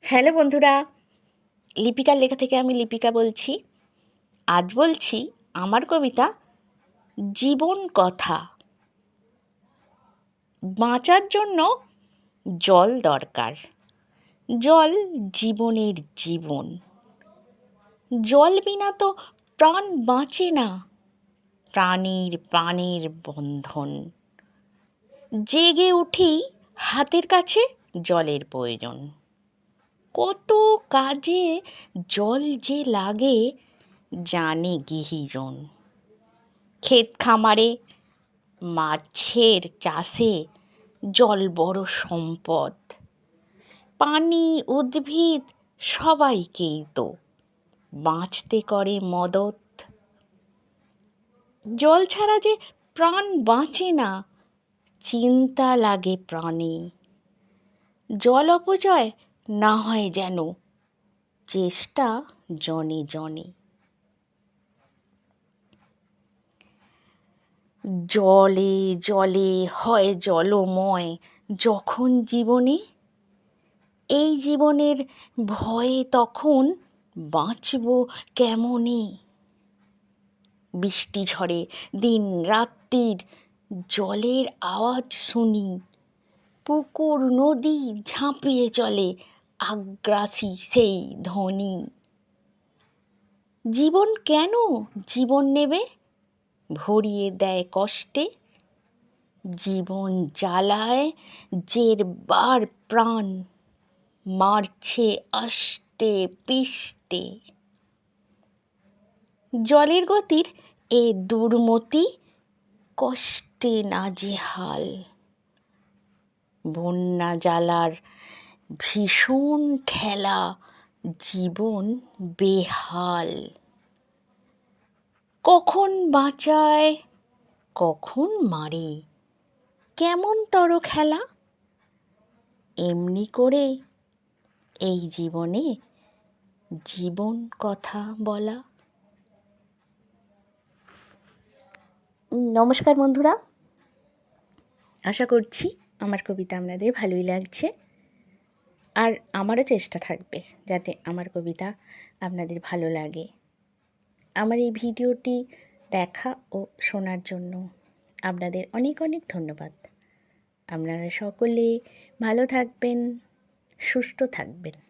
Hello বন্ধুরা, লিপিকার লেখা থেকে আমি লিপিকা বলছি। আজ বলছি আমার কবিতা জীবন কথা। বাঁচার জন্য জল দরকার। জল জীবনের জীবন। জল বিনা তো প্রাণ বাঁচে না। প্রাণের বন্ধন। জেগে উঠি হাতের কাছে জলের প্রয়োজন। কত কাজে জল যে লাগে জানে গৃহীজন। ক্ষেত খামারে মাছের চাষে জল বড় সম্পদ। পানি উদ্ভিদ সবাইকেই তো বাঁচতে করে মদত। জল ছাড়া যে প্রাণ বাঁচে না, চিন্তা লাগে প্রাণে। জল অপচয় না হয় যেন, চেষ্টা জনে জনে। জলে জলে হয় জলময় যখন জীবনে, এই জীবনের ভয়ে তখন বাঁচব কেমনে। বৃষ্টি ঝড়ে দিন রাত্রির জলের আওয়াজ শুনি। পুকুর নদী ঝাঁপিয়ে চলে আগ্রাসী সেই ধ্বনি। জীবন কেন জীবন নেবে, ভরিয়ে দেয় কষ্টে। জীবন জ্বালায় জেরবার প্রাণ, মারছে আষ্টে পৃষ্টে। জলের গতির এ দুর্মতি, কষ্টে নাজেহাল। বন্যা জ্বালার ভীষণ ঠেলা, জীবন বেহাল। কখন বাঁচায় কখন মারে, কেমন তর খেলা। এমনি করে এই জীবনে জীবন কথা বলা। নমস্কার বন্ধুরা, আশা করছি আমার কবিতা আপনাদের ভালোই লাগছে। আর আমারও চেষ্টা থাকবে যাতে আমার কবিতা আপনাদের ভালো লাগে। আমার এই ভিডিওটি দেখা ও শোনার জন্য আপনাদের অনেক অনেক ধন্যবাদ। আপনারা সকলে ভালো থাকবেন, সুস্থ থাকবেন।